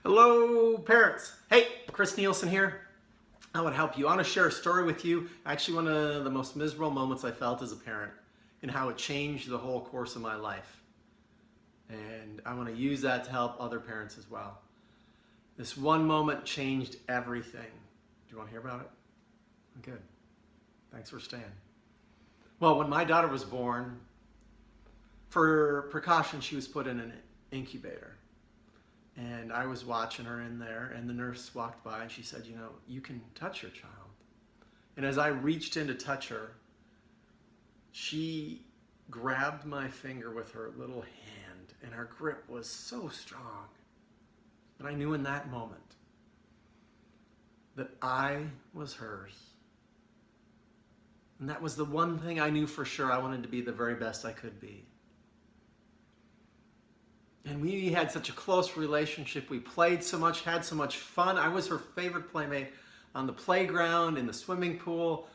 Hello, parents. Hey, Chris Nielsen here. I want to help you. I want to share a story with you. Actually, one of the most miserable moments I felt as a parent and how it changed the whole course of my life. And I want to use that to help other parents as well. This one moment changed everything. Do you want to hear about it? Good. Thanks for staying. Well, when my daughter was born, for precaution, she was put in an incubator. And I was watching her in there, and the nurse walked by and she said, you can touch your child. And as I reached in to touch her, she grabbed my finger with her little hand, and her grip was so strong. And I knew in that moment that I was hers. And that was the one thing I knew for sure. I wanted to be the very best I could be. And we had such a close relationship. We played so much, had so much fun. I was her favorite playmate on the playground, in the swimming pool.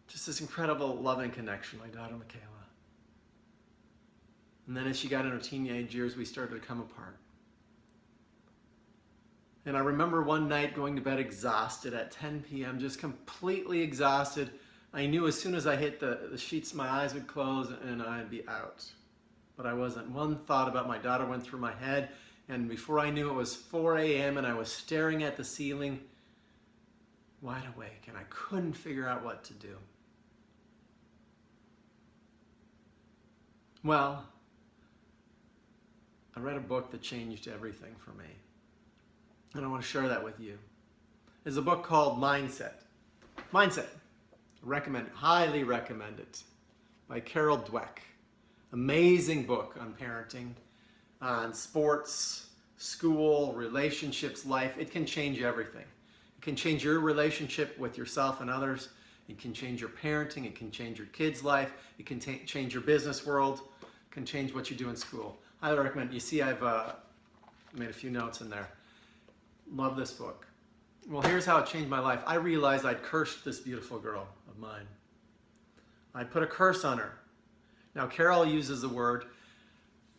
Just this incredible loving connection, my daughter Michaela. And then as she got in her teenage years, we started to come apart. And I remember one night going to bed exhausted at 10 p.m., just completely exhausted. I knew as soon as I hit the sheets, my eyes would close and I'd be out. But I wasn't. One thought about my daughter went through my head, and before I knew it was 4 a.m. and I was staring at the ceiling, wide awake, and I couldn't figure out what to do. Well, I read a book that changed everything for me, and I want to share that with you. It's a book called Mindset. Mindset. Recommend it. Highly recommend it. By Carol Dweck. Amazing book on parenting, on sports, school, relationships, life. It can change everything. It can change your relationship with yourself and others. It can change your parenting. It can change your kids' life. It can change your business world. It can change what you do in school. I would recommend. You see, I've made a few notes in there. Love this book. Well, here's how it changed my life. I realized I'd cursed this beautiful girl of mine. I'd put a curse on her. Now, Carol uses the word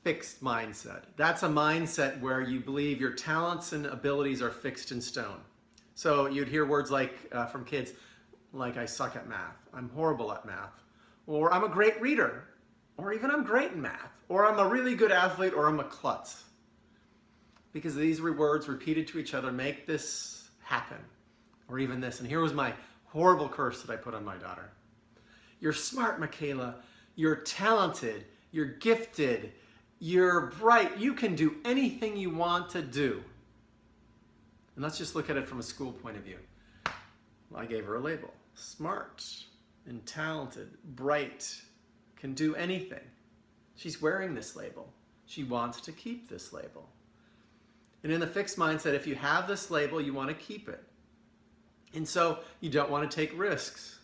fixed mindset. That's a mindset where you believe your talents and abilities are fixed in stone. So you'd hear words like from kids, like I suck at math, I'm horrible at math, or I'm a great reader, or even I'm great in math, or I'm a really good athlete, or I'm a klutz. Because these words repeated to each other make this happen, or even this. And here was my horrible curse that I put on my daughter. You're smart, Michaela. You're talented, you're gifted, you're bright, you can do anything you want to do. And let's just look at it from a school point of view. Well, I gave her a label. Smart and talented, bright, can do anything. She's wearing this label. She wants to keep this label. And in the fixed mindset, if you have this label, you want to keep it. And so you don't want to take risks.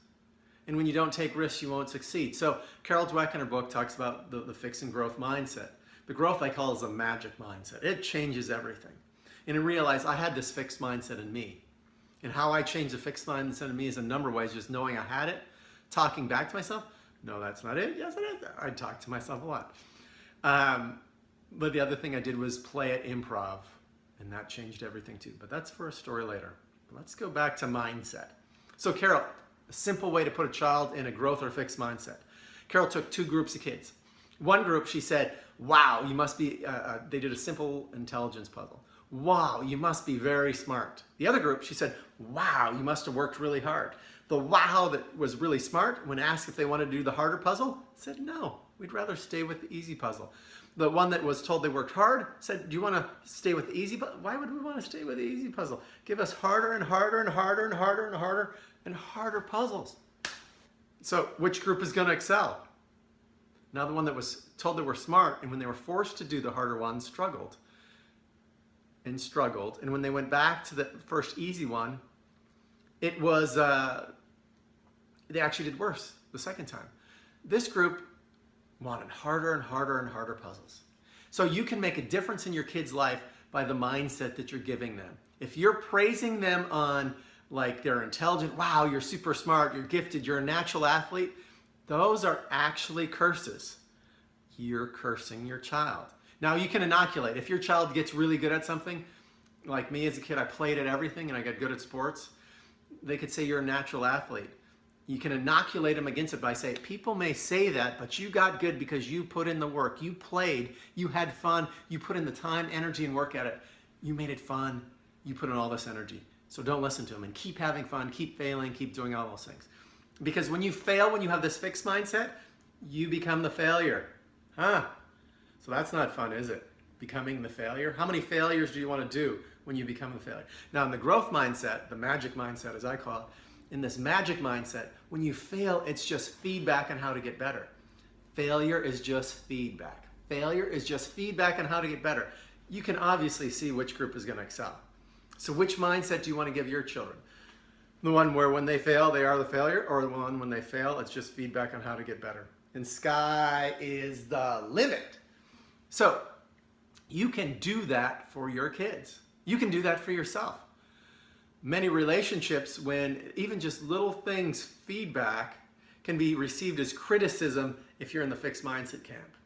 And when you don't take risks, you won't succeed. So Carol Dweck in her book talks about the fix and growth mindset. The growth I call is a magic mindset. It changes everything. And I realized I had this fixed mindset in me. And how I changed the fixed mindset in me is a number of ways, just knowing I had it, talking back to myself. No, that's not it. Yes, it is. I'd talk to myself a lot. But the other thing I did was play at improv. And that changed everything too. But that's for a story later. Let's go back to mindset. So Carol, a simple way to put a child in a growth or fixed mindset. Carol took two groups of kids. One group, she said, wow, you must be, they did a simple intelligence puzzle. Wow, you must be very smart. The other group, she said, wow, you must have worked really hard. The wow that was really smart, when asked if they wanted to do the harder puzzle, said no, we'd rather stay with the easy puzzle. The one that was told they worked hard said, do you want to stay with the easy puzzle? Why would we want to stay with the easy puzzle? Give us harder and harder and harder and harder and harder and harder puzzles. So which group is going to excel? Now the one that was told they were smart, and when they were forced to do the harder one, struggled. And struggled. And when they went back to the first easy one, it was, they actually did worse the second time. This group wanted harder and harder and harder puzzles. So you can make a difference in your kid's life by the mindset that you're giving them. If you're praising them on like they're intelligent, wow, you're super smart, you're gifted, you're a natural athlete, those are actually curses. You're cursing your child. Now you can inoculate. If your child gets really good at something, like me as a kid, I played at everything and I got good at sports. They could say you're a natural athlete. You can inoculate them against it by saying, people may say that, but you got good because you put in the work. You played, you had fun, you put in the time, energy, and work at it. You made it fun. You put in all this energy. So don't listen to them and keep having fun, keep failing, keep doing all those things. Because when you fail, when you have this fixed mindset, you become the failure. So that's not fun, is it? Becoming the failure. How many failures do you want to do when you become the failure? Now in the growth mindset, the magic mindset as I call it, in this magic mindset, when you fail, it's just feedback on how to get better. Failure is just feedback. Failure is just feedback on how to get better. You can obviously see which group is going to excel. So which mindset do you want to give your children? The one where when they fail, they are the failure, or the one when they fail, it's just feedback on how to get better. And sky is the limit. So you can do that for your kids. You can do that for yourself. Many relationships, when even just little things, feedback, can be received as criticism if you're in the fixed mindset camp.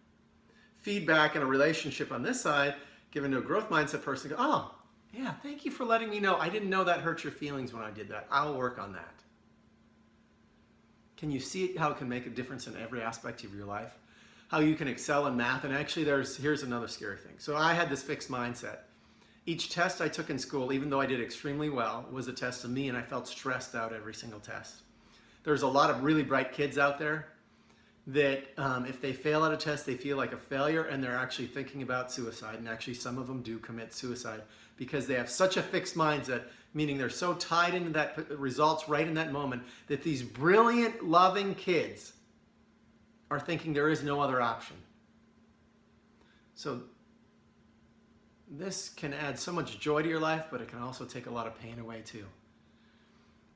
Feedback in a relationship on this side, given to a growth mindset person, oh, yeah, thank you for letting me know. I didn't know that hurt your feelings when I did that. I'll work on that. Can you see how it can make a difference in every aspect of your life? How you can excel in math. And actually, here's another scary thing. So I had this fixed mindset. Each test I took in school, even though I did extremely well, was a test of me, and I felt stressed out every single test. There's a lot of really bright kids out there that if they fail at a test, they feel like a failure, and they're actually thinking about suicide. And actually, some of them do commit suicide because they have such a fixed mindset, meaning they're so tied into that results right in that moment that these brilliant, loving kids are thinking there is no other option. So this can add so much joy to your life, but it can also take a lot of pain away too.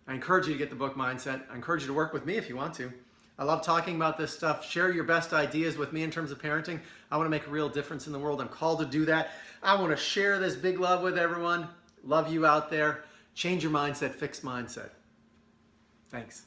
I encourage you to get the book Mindset. I encourage you to work with me if you want to. I love talking about this stuff. Share your best ideas with me in terms of parenting. I want to make a real difference in the world. I'm called to do that. I want to share this big love with everyone. Love you out there. Change your mindset, fixed mindset. Thanks.